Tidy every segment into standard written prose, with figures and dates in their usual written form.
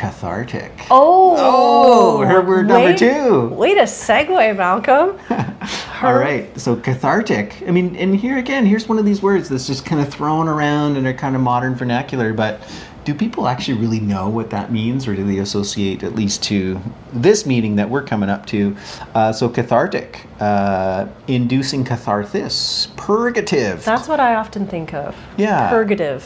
cathartic. Oh, herb word number 2. Way to segue, Malcolm. All right, so cathartic. I mean, and here again, here's one of these words that's just kind of thrown around in a kind of modern vernacular, but do people actually really know what that means, or do they associate at least to this meaning that we're coming up to? So cathartic, inducing catharsis, purgative. That's what I often think of. Yeah. Purgative.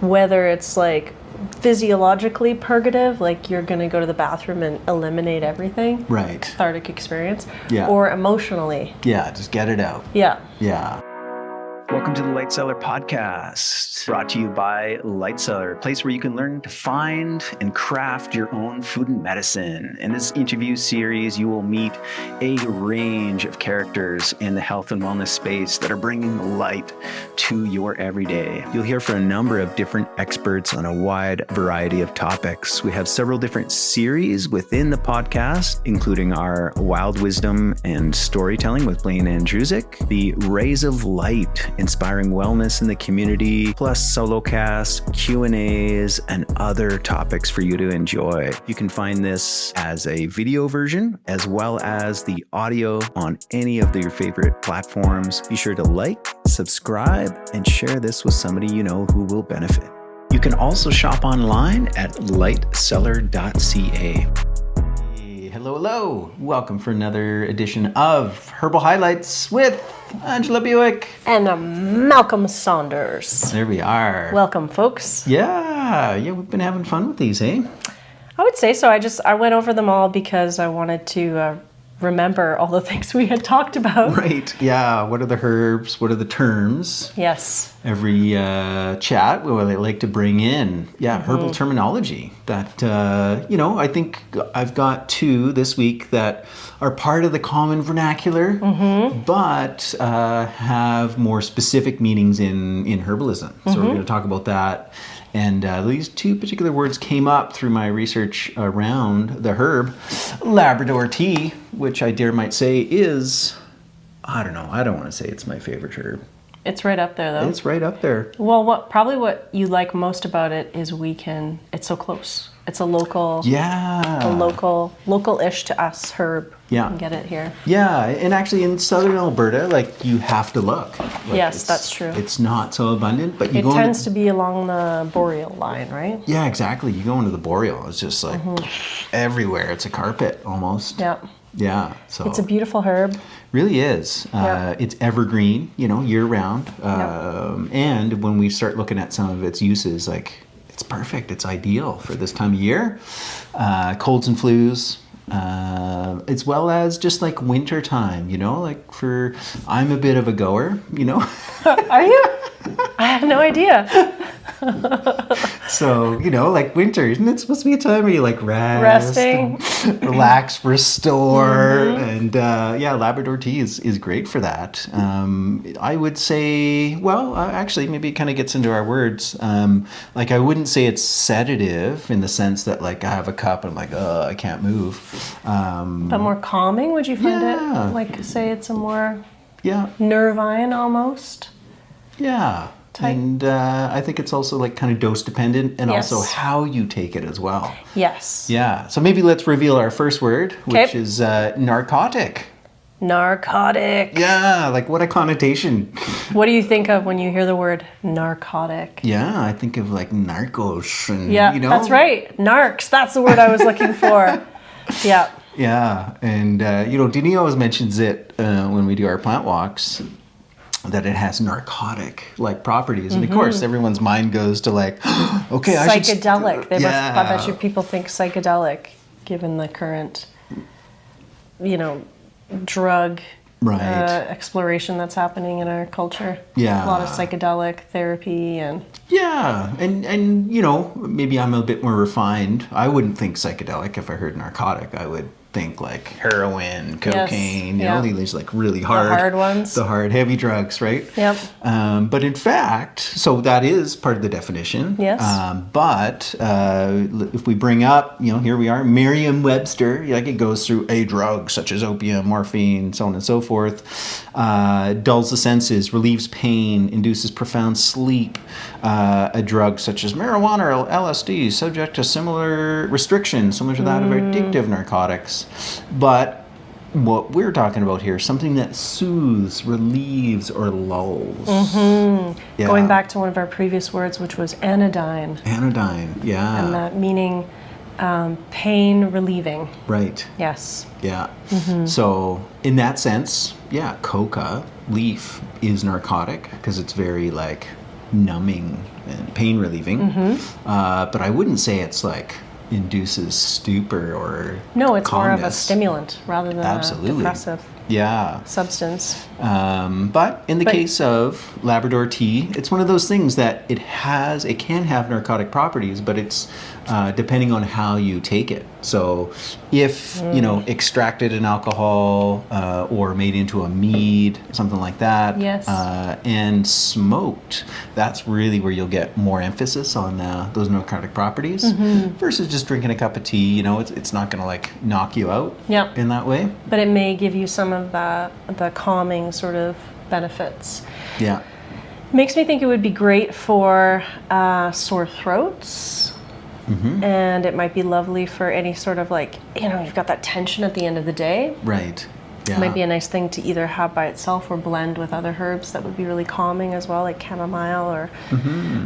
Whether it's like physiologically purgative, like you're going to go to the bathroom and eliminate everything. Right. Cathartic experience. Yeah. Or emotionally. Yeah, just get it out. Yeah. Yeah. Welcome to the Light Cellar Podcast, brought to you by Light Cellar, a place where you can learn to find and craft your own food and medicine. In this interview series, you will meet a range of characters in the health and wellness space that are bringing light to your everyday. You'll hear from a number of different experts on a wide variety of topics. We have several different series within the podcast, including our Wild Wisdom and Storytelling with Blaine Andrusic, the Rays of Light, inspiring wellness in the community, plus solo casts, Q&As, and other topics for you to enjoy. You can find this as a video version as well as the audio on any of your favorite platforms. Be sure to like, subscribe, and share this with somebody you know who will benefit. You can also shop online at lightcellar.ca. Hello. Welcome for another edition of Herbal Highlights with Angela Bewick. And Malcolm Saunders. There we are. Welcome, folks. Yeah, we've been having fun with these, eh? I would say so. I went over them all because I wanted to remember all the things we had talked about. Right, yeah. What are the herbs? What are the terms? Yes. Every chat, what I like to bring in, herbal terminology that, I think I've got 2 this week that are part of the common vernacular, but have more specific meanings in herbalism. So we're going to talk about that. And these 2 particular words came up through my research around the herb Labrador Tea, which I might say is, I don't want to say it's my favorite herb. It's right up there, though. It's right up there. Well, what you like most about it is it's so close. It's a local, local-ish to us herb. Yeah. You can get it here. Yeah, and actually in southern Alberta, you have to look. Yes, that's true. It's not so abundant, but it tends to be along the boreal line, right? Yeah, exactly. You go into the boreal, it's just everywhere. It's a carpet almost. Yeah. Yeah, so it's a beautiful herb. Really is. It's evergreen, year round. And when we start looking at some of its uses, it's perfect. It's ideal for this time of year. Colds and flus, as well as just winter time, I'm a bit of a goer, Are you? I have no idea. So, winter, isn't it supposed to be a time where you resting, relax, restore, and Labrador Tea is great for that. I would say, actually, maybe it kind of gets into our words. I wouldn't say it's sedative in the sense that I have a cup and I'm I can't move. But more calming, would you find it? Say it's a more nervine almost? Yeah. Type. And I think it's also kind of dose dependent and also how you take it as well. Yes. Yeah. So maybe let's reveal our first word, which is narcotic. Narcotic. Yeah. What a connotation. What do you think of when you hear the word narcotic? Yeah. I think of narcos and, that's right. Narcs. That's the word I was looking for. Yeah. Yeah. And, Denise always mentions it when we do our plant walks, that it has narcotic properties, and of course everyone's mind goes to okay, psychedelic. I bet you people think psychedelic, given the current, drug exploration that's happening in our culture. Yeah, a lot of psychedelic therapy and and maybe I'm a bit more refined. I wouldn't think psychedelic if I heard narcotic. I would think like heroin, cocaine, yeah. these like really hard ones. The hard, heavy drugs, right? Yep. But in fact, so that is part of the definition. Yes. But if we bring up, here we are, Merriam-Webster, like it goes through a drug such as opium, morphine, so on and so forth, dulls the senses, relieves pain, induces profound sleep. A drug such as marijuana or LSD, subject to similar restrictions, similar to that of addictive narcotics. But what we're talking about here is something that soothes, relieves, or lulls. Mm-hmm. Yeah. Going back to one of our previous words, which was anodyne. Anodyne, yeah. And that meaning pain relieving. Right. Yes. Yeah. Mm-hmm. So in that sense, coca leaf is narcotic because it's very like numbing and pain relieving. Mm-hmm. But I wouldn't say it's like induces stupor or no, it's calmness. more of a stimulant rather than Absolutely. a depressive substance. But in the case of Labrador tea, it's one of those things that it can have narcotic properties, but it's depending on how you take it. So if, extracted in alcohol or made into a mead, something like that, and smoked, that's really where you'll get more emphasis on those narcotic properties versus just drinking a cup of tea. It's not going to like knock you out in that way. But it may give you some of the calming sort of benefits. Yeah. Makes me think it would be great for sore throats. Mm-hmm. And it might be lovely for any sort of like, you've got that tension at the end of the day. Right. Yeah. It might be a nice thing to either have by itself or blend with other herbs that would be really calming as well, like chamomile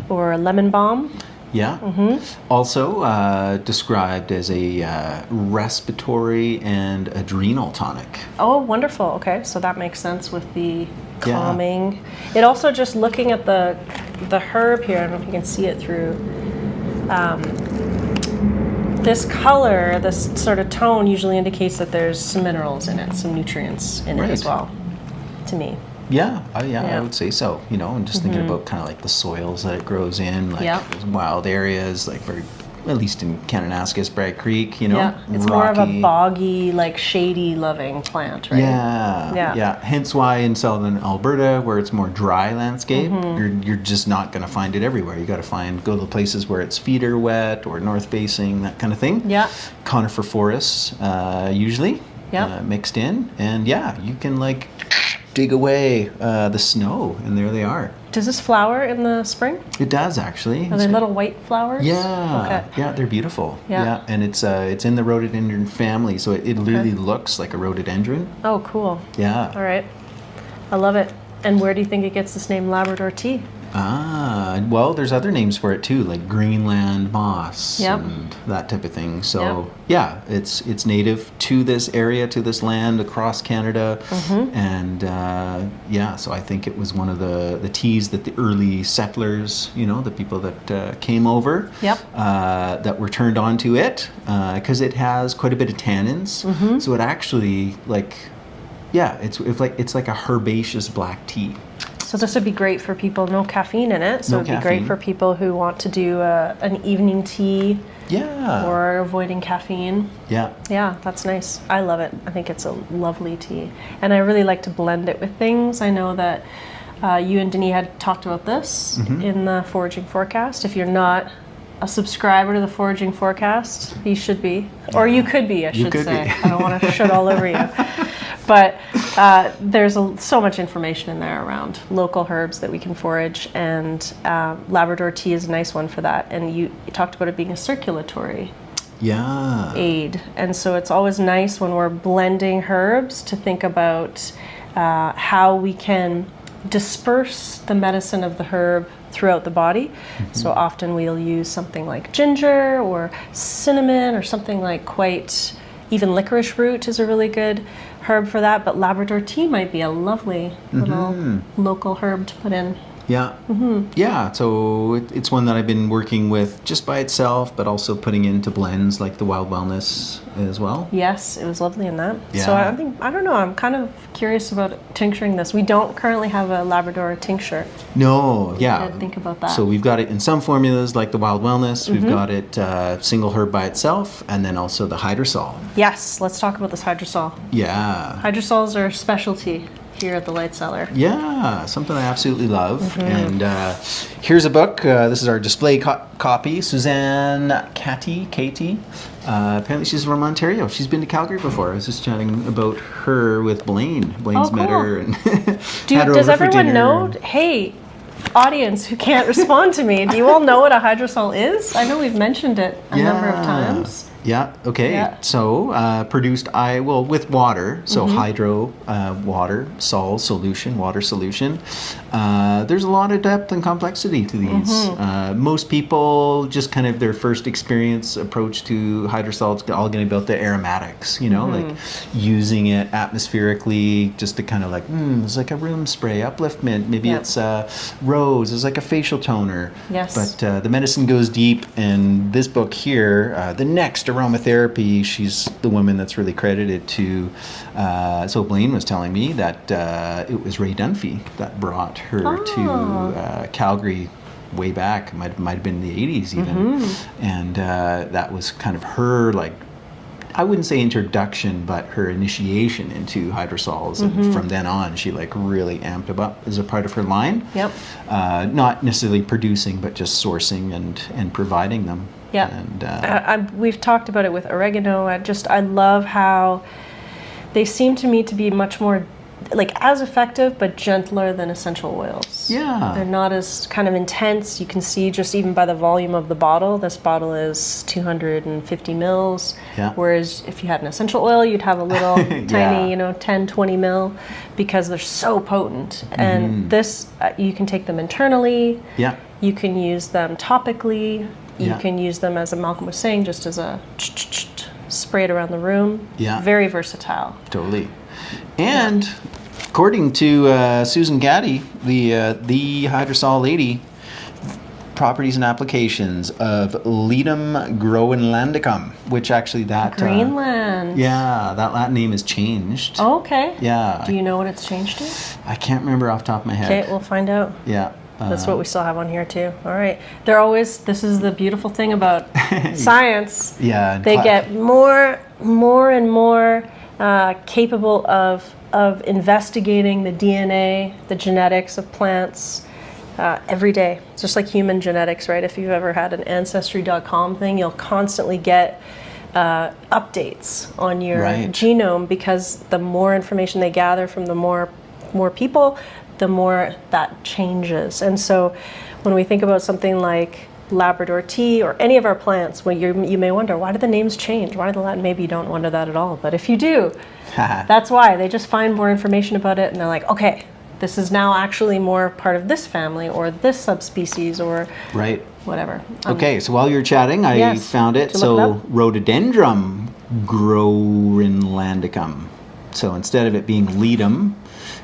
or lemon balm. Yeah. Mm-hmm. Also described as a respiratory and adrenal tonic. Oh, wonderful. Okay, so that makes sense with the calming. It also, just looking at the herb here, I don't know if you can see it through. This color, this sort of tone usually indicates that there's some minerals in it, some nutrients in it as well, to me. Yeah, I would say so. And just thinking about kind of like the soils that it grows in, like those wild areas, like very, at least in Kananaskis, Bragg Creek, it's rocky. more of a boggy, like shady loving plant, right? Yeah. Hence why in southern Alberta, where it's more dry landscape, you're just not going to find it everywhere. You got to go to the places where its feet are wet or north facing, that kind of thing. Yeah. Conifer forests, usually mixed in, and you can like dig away the snow, and there they are. Does this flower in the spring? It does, actually. Are they little white flowers? Yeah. Okay. Yeah, they're beautiful. Yeah. And it's in the rhododendron family, so it really looks like a rhododendron. Oh, cool. Yeah. All right. I love it. And where do you think it gets this name, Labrador tea? Well, there's other names for it too, like Greenland moss and that type of thing. So it's native to this area, to this land across Canada, and so I think it was one of the teas that the early settlers, the people that came over, that were turned on to it because it has quite a bit of tannins. So it actually it's like a herbaceous black tea. So this would be great for people, no caffeine in it. So it'd be great for people who want to do an evening tea. Yeah. Or avoiding caffeine. Yeah. Yeah, that's nice. I love it. I think it's a lovely tea. And I really like to blend it with things. I know that you and Denis had talked about this in the Foraging Forecast. If you're not a subscriber to the Foraging Forecast, you should be. Or you could be, I should say. I don't want to shit all over you. But there's so much information in there around local herbs that we can forage, and Labrador tea is a nice one for that. And you talked about it being a circulatory aid. And so it's always nice when we're blending herbs to think about how we can disperse the medicine of the herb throughout the body. So often we'll use something like ginger or cinnamon or something like even licorice root is a really good herb for that, but Labrador tea might be a lovely little local herb to put in. Yeah. Yeah. So it's one that I've been working with just by itself, but also putting into blends like the Wild Wellness as well. Yes, it was lovely in that. Yeah. So I don't know, I'm kind of curious about tincturing this. We don't currently have a Labrador tincture. No, yeah. I didn't think about that. So we've got it in some formulas like the Wild Wellness. We've got it single herb by itself, and then also the Hydrosol. Yes, let's talk about this Hydrosol. Yeah. Hydrosols are a specialty here at the Light Cellar. Yeah, something I absolutely love. And here's a book. This is our display copy. Suzanne Katie. Apparently she's from Ontario. She's been to Calgary before. I was just chatting about her with Blaine. Blaine's cool. met her and does everyone know? Hey, audience who can't respond to me, do you all know what a hydrosol is? I know we've mentioned it a number of times. Yeah, okay. Yeah. So produced with water. So hydro, water, sol, solution, water solution. There's a lot of depth and complexity to these. Most people just kind of their first experience approach to hydrosol is all going to be about the aromatics, like using it atmospherically just to kind of like, it's like a room spray, upliftment. Maybe it's rose, it's like a facial toner. Yes. But the medicine goes deep, and this book here, the next aromatherapy, she's the woman that's really credited to. So Blaine was telling me that it was Ray Dunphy that brought her to Calgary way back. Might have been in the 80s even. And that was kind of her, like, I wouldn't say introduction, but her initiation into hydrosols. And from then on, she like really amped them up as a part of her line. Yep. Not necessarily producing, but just sourcing and providing them. Yeah. And we've talked about it with oregano. I love how they seem to me to be much more like as effective but gentler than essential oils. Yeah. They're not as kind of intense. You can see just even by the volume of the bottle. This bottle is 250 mils. Yeah. Whereas if you had an essential oil, you'd have a little tiny, 10, 20 mil because they're so potent. And this, you can take them internally. Yeah. You can use them topically. You Yeah. can use them, as Malcolm was saying, just as a spray it around the room. Yeah. Very versatile. Totally. And according to Susan Gaddy, the hydrosol lady, properties and applications of Ledum groenlandicum, which actually that Greenland. that Latin name is changed. Oh, okay. Yeah. Do you know what it's changed to? I can't remember off the top of my head. Okay, we'll find out. Yeah. That's what we still have on here too. All right. This is the beautiful thing about science. Yeah. They get more and more capable of investigating the DNA, the genetics of plants every day. It's just like human genetics, right? If you've ever had an Ancestry.com thing, you'll constantly get updates on your genome because the more information they gather from the more people, the more that changes. And so when we think about something like Labrador Tea or any of our plants, well, you may wonder, why do the names change? Why do the Latin? Maybe you don't wonder that at all. But if you do, that's why. They just find more information about it and they're like, okay, this is now actually more part of this family or this subspecies or whatever. Okay, so while you're chatting, I found it. So Rhododendron groenlandicum. So instead of it being Ledum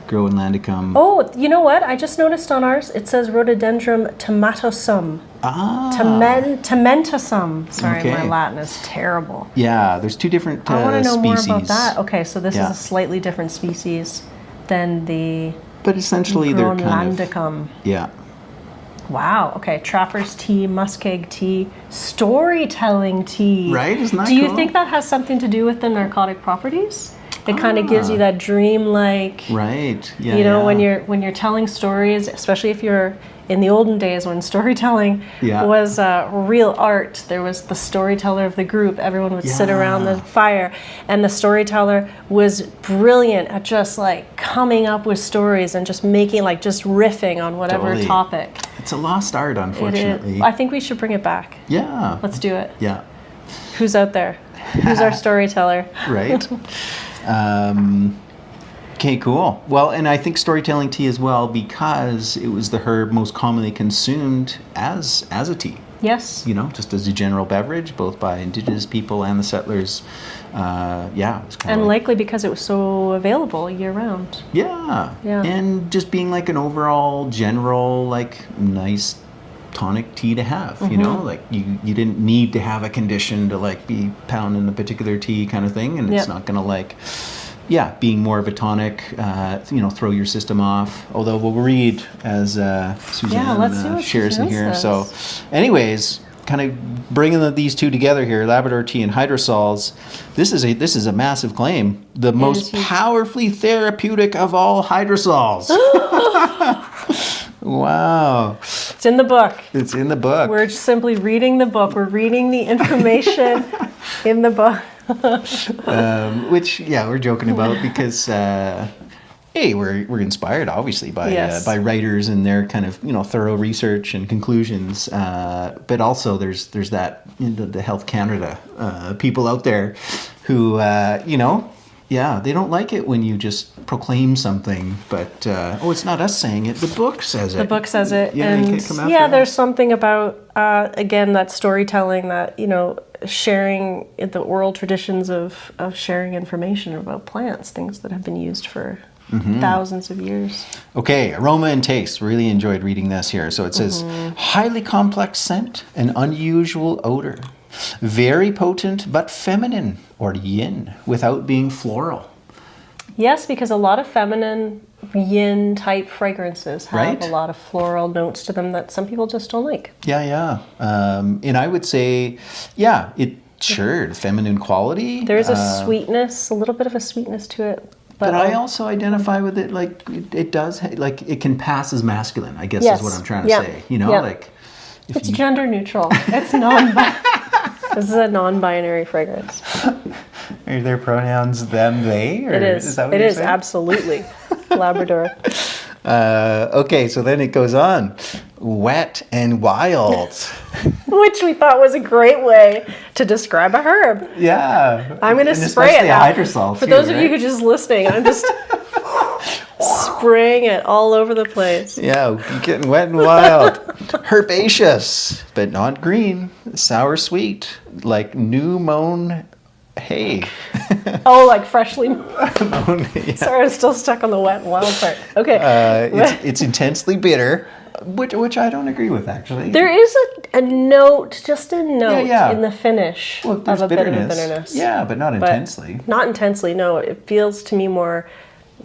groenlandicum. Oh, you know what? I just noticed on ours, it says Rhododendron tomatosum. Tomentosum. Sorry, my Latin is terrible. Yeah, there's two different species. I want to know more about that. Okay, so this is a slightly different species than the but essentially they're kind of... Yeah. Wow, okay. Trapper's tea, muskeg tea, storytelling tea. Right, isn't that Do you cool? think that has something to do with the narcotic properties? It kind of gives you that dream-like, when you're telling stories, especially if you're in the olden days when storytelling was real art. There was the storyteller of the group. Everyone would sit around the fire, and the storyteller was brilliant at just like coming up with stories and just making just riffing on whatever topic. It's a lost art, unfortunately. I think we should bring it back. Yeah. Let's do it. Yeah. Who's out there? Who's our storyteller? Right. Okay, cool. Well, and I think storytelling tea as well because it was the herb most commonly consumed as a tea. Yes. You know, just as a general beverage, both by Indigenous people and the settlers. And likely because it was so available year round. Yeah. And just being like an overall general, like, nice tonic tea to have, you know, like you didn't need to have a condition to like be pounding a particular tea kind of thing, and it's not gonna like, being more of a tonic, you know, throw your system off. Although we'll read as Suzanne shares in here. So anyways, kind of bringing these two together here, Labrador Tea and Hydrosols. This is a massive claim. The most powerfully therapeutic of all hydrosols. Wow. It's in the book. It's in the book. We're just simply reading the book. We're reading the information in the book. Which, we're joking about because, we're inspired, obviously, by writers and their kind of, you know, thorough research and conclusions. But also there's that, you know, the Health Canada people out there who, you know, they don't like it when you just proclaim something, but it's not us saying it. The book says it. The book says it, and there's something about again that storytelling, that, you know, sharing the oral traditions of sharing information about plants, things that have been used for thousands of years. Okay, aroma and taste. Really enjoyed reading this here. So it says highly complex scent and unusual odor. Very potent but feminine, or yin, without being floral. Yes, because a lot of feminine yin type fragrances have a lot of floral notes to them that some people just don't like. And I would say, feminine quality. There's a sweetness, a little bit of a sweetness to it. But I also identify with it, like, it does, like, it can pass as masculine, I guess is what I'm trying to say. You know, like... It's gender neutral. It's non-binary. This is a non-binary fragrance. Are their pronouns them, they? Or it is. Is that what it you're is, saying? Absolutely. Labrador. Okay, so then it goes on. Wet and wild. Which we thought was a great way to describe a herb. Yeah. I'm going to spray it now. Hydrosol For those of you who are just listening, I'm just spraying it all over the place. Yeah, getting wet and wild. Herbaceous, but not green. Sour sweet, like new mown hay. Oh, like freshly mown. Sorry, I'm still stuck on the wet and wild part. Okay. It's intensely bitter, which I don't agree with, actually. There is a note, just a note in the finish of a bit of bitterness. Yeah, but not intensely. Not intensely, no. It feels to me more,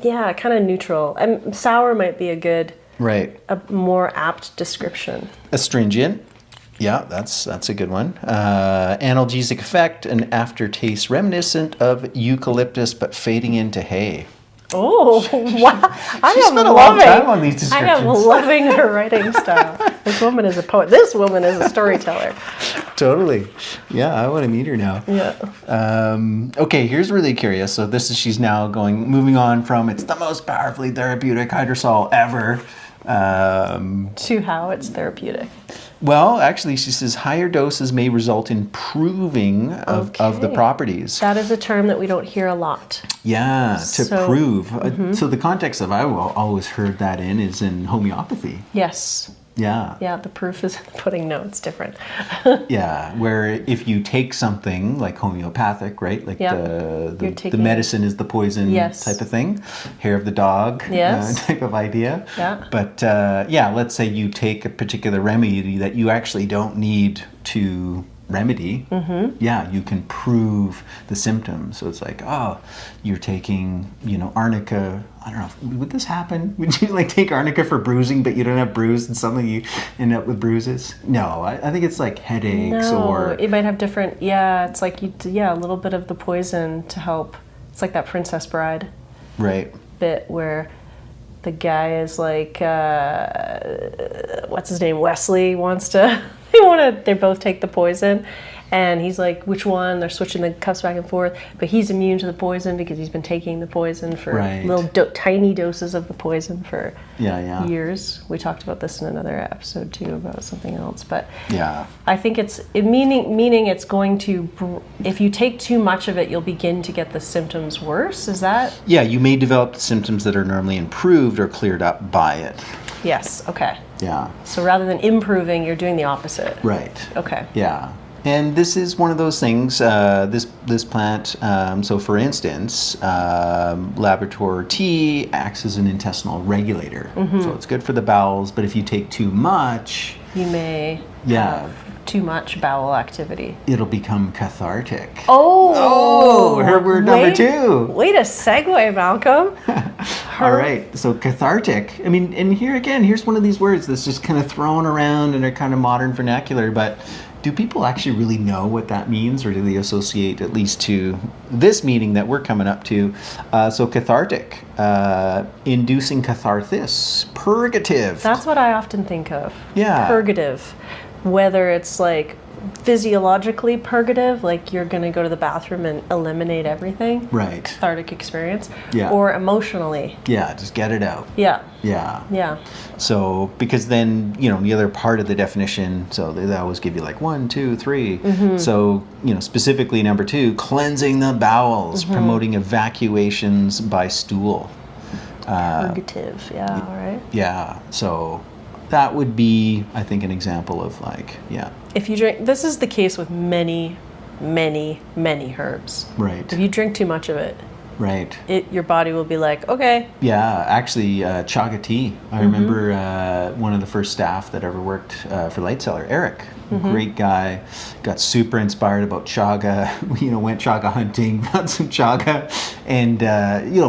kind of neutral. And sour might be a more apt description. Astringent. Yeah, that's a good one. Analgesic effect, an aftertaste reminiscent of eucalyptus but fading into hay. Oh, wow. I am loving her writing style. This woman is a poet. This woman is a storyteller. Totally. Yeah, I want to meet her now. Yeah. Okay, here's really curious. So she's now moving on from it's the most powerfully therapeutic hydrosol ever. To how it's therapeutic. Well, actually, she says higher doses may result in proving of the properties. That is a term that we don't hear a lot. Yeah, to prove. So the context of I've always heard that is in homeopathy. Yes. Yeah. Yeah, the proof is in the pudding. No, it's different. Yeah, where if you take something like homeopathic, right? Like the medicine is the poison type of thing. Hair of the dog type of idea. Yeah. But let's say you take a particular remedy that you actually don't need to remedy. Yeah, you can prove the symptoms. So it's like, you're taking, arnica. I don't know, would this happen? Would you take arnica for bruising, but you don't have bruise, and suddenly you end up with bruises? No, I think it's like headaches or... it might have different, it's like, a little bit of the poison to help. It's like that Princess Bride bit where the guy is like, what's his name? Wesley wants to, they both take the poison. And he's like, which one? They're switching the cups back and forth. But he's immune to the poison because he's been taking the poison for little tiny doses of the poison for years. We talked about this in another episode too about something else. But I think it's meaning it's going to, if you take too much of it, you'll begin to get the symptoms worse. Is that? Yeah, you may develop symptoms that are normally improved or cleared up by it. Yes, okay. Yeah. So rather than improving, you're doing the opposite. Right. Okay. Yeah. And this is one of those things, this plant, so for instance, Labrador Tea acts as an intestinal regulator. So it's good for the bowels, but if you take too much... You may have too much bowel activity. It'll become cathartic. Oh! Her word number 2. Way to segue, Malcolm. All right, so cathartic. I mean, and here again, here's one of these words that's just kind of thrown around in a kind of modern vernacular, but... Do people actually really know what that means, or do they associate at least to this meeting that we're coming up to? So cathartic, inducing catharsis, purgative. That's what I often think of. Yeah. Purgative. Whether it's like physiologically purgative, like you're going to go to the bathroom and eliminate everything. Right. Cathartic experience. Yeah. Or emotionally. Yeah, just get it out. Yeah. Yeah. Yeah. So, because then, the other part of the definition, so they always give you like 1, 2, 3. So, specifically number 2, cleansing the bowels, promoting evacuations by stool. Purgative, yeah, all right. Yeah, so that would be, I think, an example of like, If you drink, this is the case with many, many, many herbs. Right. If you drink too much of it, right, your body will be like, okay. Yeah, actually, chaga tea. I remember one of the first staff that ever worked for Light Cellar, Eric. Great guy, got super inspired about chaga. Went chaga hunting, found some chaga, and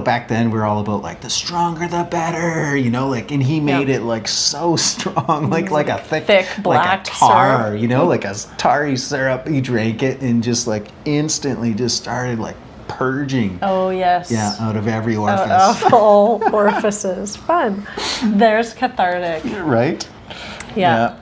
back then we were all about like the stronger the better. And he made it like so strong, like a thick black like a tar. syrup. Like a tarry syrup. He drank it and just like instantly just started like purging. Oh yes. Yeah, out of every orifice. Out of all orifices. Fun. There's cathartic. Right? Yeah.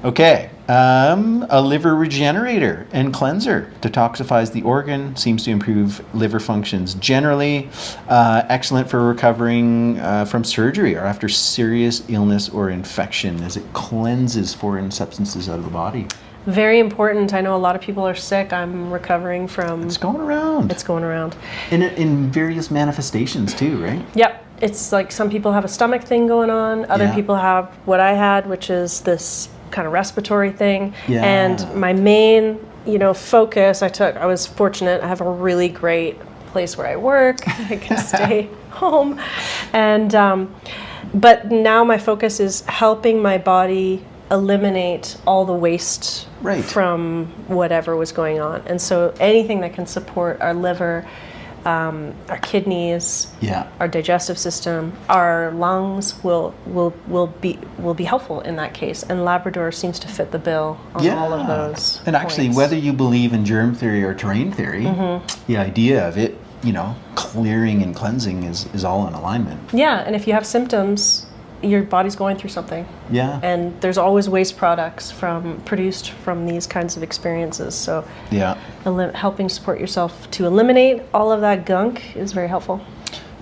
Okay. A liver regenerator and cleanser. Detoxifies the organ, seems to improve liver functions generally. Excellent for recovering from surgery or after serious illness or infection, as it cleanses foreign substances out of the body. Very important. I know a lot of people are sick. I'm recovering from... It's going around. It's going around. In various manifestations too, right? Yep. It's like some people have a stomach thing going on. Other people have what I had, which is this kind of respiratory thing. Yeah. And my main, focus I was fortunate. I have a really great place where I work. I can stay home. And, but now my focus is helping my body eliminate all the waste from whatever was going on. And so anything that can support our liver, our kidneys, our digestive system, our lungs will be helpful in that case. And Labrador seems to fit the bill on all of those. And actually, points. whether you believe in germ theory or terrain theory, the idea of it, clearing and cleansing is all in alignment. Yeah, and if you have symptoms, your body's going through something. Yeah. And there's always waste products produced from these kinds of experiences. So helping support yourself to eliminate all of that gunk is very helpful.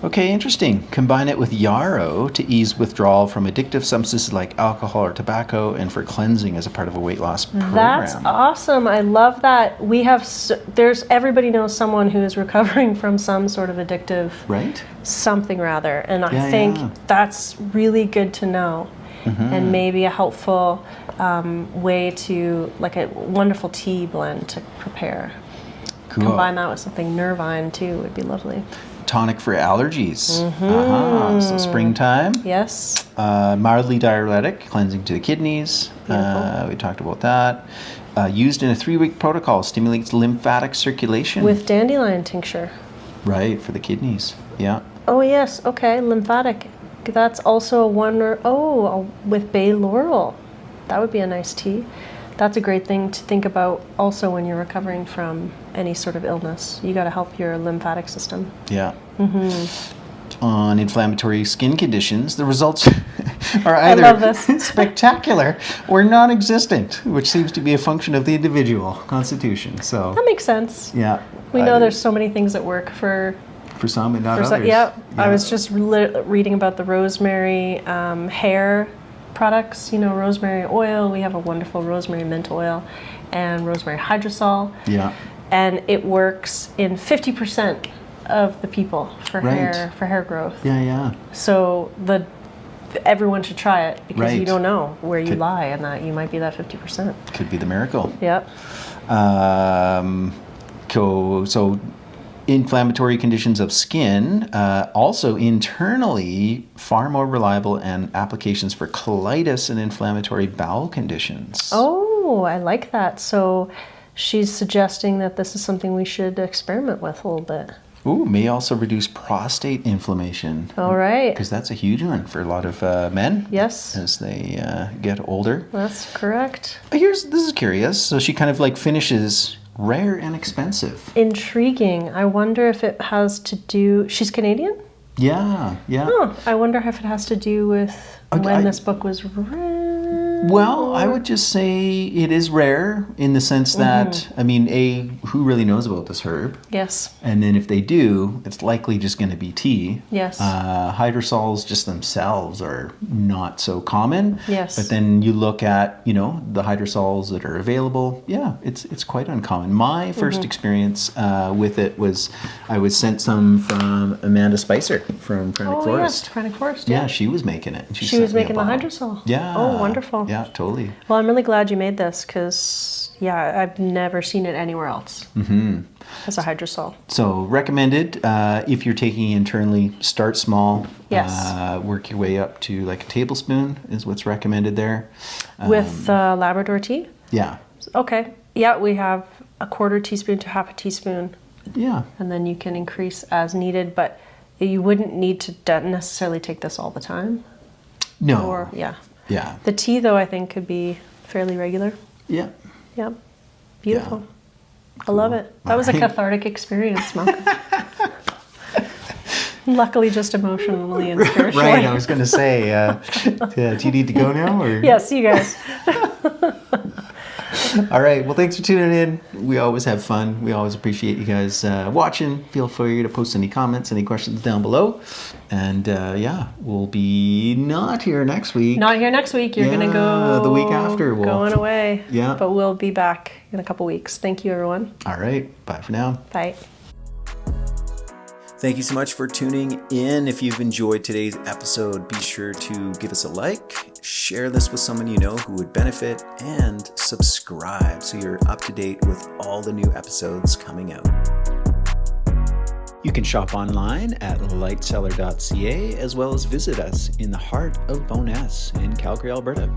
Okay, interesting. Combine it with yarrow to ease withdrawal from addictive substances like alcohol or tobacco, and for cleansing as a part of a weight loss program. That's awesome. I love that. We have everybody knows someone who is recovering from some sort of addictive something rather, and I think that's really good to know, and maybe a helpful way to, like a wonderful tea blend to prepare. Cool. Combine that with something nervine too would be lovely. Tonic for allergies. So springtime. Yes. Mildly diuretic, cleansing to the kidneys. We talked about that. Used in a 3-week protocol, stimulates lymphatic circulation. With dandelion tincture. Right, for the kidneys. Yeah. Oh yes, okay, lymphatic. That's also a wonder. With bay laurel. That would be a nice tea. That's a great thing to think about also when you're recovering from any sort of illness. You got to help your lymphatic system. Yeah. On inflammatory skin conditions, the results are either spectacular or non-existent, which seems to be a function of the individual constitution. So that makes sense. Yeah. We know there's so many things that work for some and not others. I was just reading about the rosemary hair products, rosemary oil. We have a wonderful rosemary mint oil and rosemary hydrosol. Yeah. And it works in 50% of the people for hair growth. Yeah. So everyone should try it because you Right. don't know where you lie, and that you might be that 50%. Could be the miracle. Yep. So inflammatory conditions of skin, also internally far more reliable, and applications for colitis and inflammatory bowel conditions. Oh, I like that. So she's suggesting that this is something we should experiment with a little bit. Ooh, may also reduce prostate inflammation. All right. Because that's a huge one for a lot of men. Yes. As they get older. That's correct. This is curious. So she kind of like finishes rare and expensive. Intriguing. I wonder if it has to do... She's Canadian? Yeah. Oh, I wonder if it has to do with when this book was read. Well, I would just say it is rare in the sense that, I mean, who really knows about this herb? Yes. And then if they do, it's likely just going to be tea. Yes. Hydrosols just themselves are not so common. Yes. But then you look at, the hydrosols that are available. Yeah, it's quite uncommon. My first experience with it was I was sent some from Amanda Spicer from Chronic Forest. Yes, Chronic Forest, Yeah, she was making it. And she was making the hydrosol. Yeah. Oh, wonderful. Yeah, totally. Well, I'm really glad you made this because, I've never seen it anywhere else as a hydrosol. So recommended if you're taking internally, start small. Yes. Work your way up to like a tablespoon is what's recommended there. With Labrador tea? Yeah. Okay. Yeah, we have a quarter teaspoon to half a teaspoon. Yeah. And then you can increase as needed, but you wouldn't need to necessarily take this all the time. No. Yeah. Yeah. The tea, though, I think could be fairly regular. Yeah. Yep. Beautiful. Yeah. I love it. That was a cathartic experience, Malcolm. Luckily, just emotionally and spiritually. Right, I was going to say, do you need to go now? Or? Yes, you guys. All right. Well, thanks for tuning in. We always have fun. We always appreciate you guys watching. Feel free to post any comments, any questions down below. And we'll be not here next week. Not here next week. You're going to go the week after. Going away. Yeah. But we'll be back in a couple weeks. Thank you, everyone. All right. Bye for now. Bye. Thank you so much for tuning in. If you've enjoyed today's episode, be sure to give us a like, share this with someone you know who would benefit, and subscribe so you're up to date with all the new episodes coming out. You can shop online at lightseller.ca as well as visit us in the heart of Bowness in Calgary, Alberta.